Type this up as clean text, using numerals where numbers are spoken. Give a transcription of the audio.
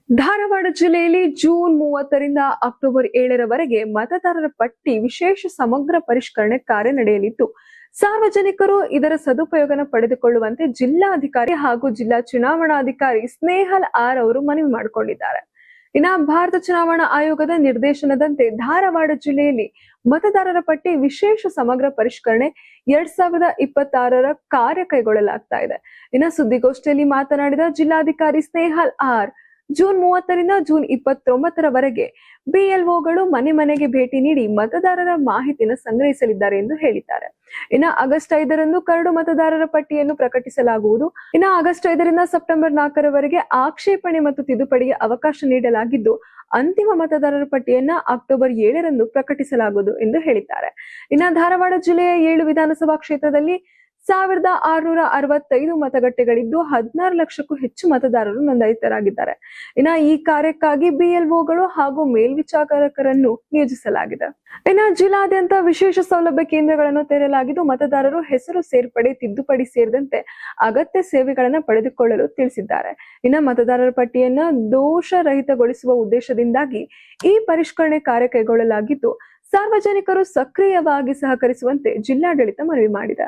ಧಾರವಾಡ ಜಿಲ್ಲೆಯಲ್ಲಿ June 30ರಿಂದ October 7ರವರೆಗೆ ಮತದಾರರ ಪಟ್ಟಿ ವಿಶೇಷ ಸಮಗ್ರ ಪರಿಷ್ಕರಣೆ ಕಾರ್ಯ ನಡೆಯಲಿದ್ದು, ಸಾರ್ವಜನಿಕರು ಇದರ ಸದುಪಯೋಗನ ಪಡೆದುಕೊಳ್ಳುವಂತೆ ಜಿಲ್ಲಾಧಿಕಾರಿ ಹಾಗೂ ಜಿಲ್ಲಾ ಚುನಾವಣಾಧಿಕಾರಿ ಸ್ನೇಹಲ್ ಆರ್ ಅವರು ಮನವಿ ಮಾಡಿಕೊಂಡಿದ್ದಾರೆ. ಇನ್ನು ಭಾರತ ಚುನಾವಣಾ ಆಯೋಗದ ನಿರ್ದೇಶನದಂತೆ ಧಾರವಾಡ ಜಿಲ್ಲೆಯಲ್ಲಿ ಮತದಾರರ ಪಟ್ಟಿ ವಿಶೇಷ ಸಮಗ್ರ ಪರಿಷ್ಕರಣೆ 2026ರ ಕಾರ್ಯ ಕೈಗೊಳ್ಳಲಾಗ್ತಾ ಇದೆ. ಇನ್ನು ಸುದ್ದಿಗೋಷ್ಠಿಯಲ್ಲಿ ಮಾತನಾಡಿದ ಜಿಲ್ಲಾಧಿಕಾರಿ ಸ್ನೇಹಲ್ ಆರ್, ಜೂನ್ 30ರಿಂದ ಜೂನ್ 29ರವರೆಗೆ ಬಿಎಲ್ಒಗಳು ಮನೆ ಮನೆಗೆ ಭೇಟಿ ನೀಡಿ ಮತದಾರರ ಮಾಹಿತಿಯನ್ನು ಸಂಗ್ರಹಿಸಲಿದ್ದಾರೆ ಎಂದು ಹೇಳಿದ್ದಾರೆ. ಇನ್ನು ಆಗಸ್ಟ್ 5ರಂದು ಕರಡು ಮತದಾರರ ಪಟ್ಟಿಯನ್ನು ಪ್ರಕಟಿಸಲಾಗುವುದು. ಇನ್ನು ಆಗಸ್ಟ್ 5ರಿಂದ ಸೆಪ್ಟೆಂಬರ್ 4ರವರೆಗೆ ಆಕ್ಷೇಪಣೆ ಮತ್ತು ತಿದ್ದುಪಡಿಗೆ ಅವಕಾಶ ನೀಡಲಾಗಿದ್ದು, ಅಂತಿಮ ಮತದಾರರ ಪಟ್ಟಿಯನ್ನ ಅಕ್ಟೋಬರ್ 7ರಂದು ಪ್ರಕಟಿಸಲಾಗುವುದು ಎಂದು ಹೇಳಿದ್ದಾರೆ. ಇನ್ನು ಧಾರವಾಡ ಜಿಲ್ಲೆಯ 7 ವಿಧಾನಸಭಾ ಕ್ಷೇತ್ರದಲ್ಲಿ 1665 ಮತಗಟ್ಟೆಗಳಿದ್ದು 16 ಲಕ್ಷಕ್ಕೂ ಹೆಚ್ಚು ಮತದಾರರು ನೋಂದಾಯಿತರಾಗಿದ್ದಾರೆ. ಇನ್ನು ಈ ಕಾರ್ಯಕ್ಕಾಗಿ ಬಿಎಲ್ಒಗಳು ಹಾಗೂ ಮೇಲ್ವಿಚಾರಕರನ್ನು ನಿಯೋಜಿಸಲಾಗಿದೆ. ಇನ್ನು ಜಿಲ್ಲಾದ್ಯಂತ ವಿಶೇಷ ಸೌಲಭ್ಯ ಕೇಂದ್ರಗಳನ್ನು ತೆರೆಯಲಾಗಿದ್ದು, ಮತದಾರರು ಹೆಸರು ಸೇರ್ಪಡೆ, ತಿದ್ದುಪಡಿ ಸೇರಿದಂತೆ ಅಗತ್ಯ ಸೇವೆಗಳನ್ನು ಪಡೆದುಕೊಳ್ಳಲು ತಿಳಿಸಿದ್ದಾರೆ. ಇನ್ನು ಮತದಾರರ ಪಟ್ಟಿಯನ್ನ ದೋಷರಹಿತಗೊಳಿಸುವ ಉದ್ದೇಶದಿಂದಾಗಿ ಈ ಪರಿಷ್ಕರಣೆ ಕಾರ್ಯ ಕೈಗೊಳ್ಳಲಾಗಿದ್ದು, ಸಾರ್ವಜನಿಕರು ಸಕ್ರಿಯವಾಗಿ ಸಹಕರಿಸುವಂತೆ ಜಿಲ್ಲಾಡಳಿತ ಮನವಿ ಮಾಡಿದೆ.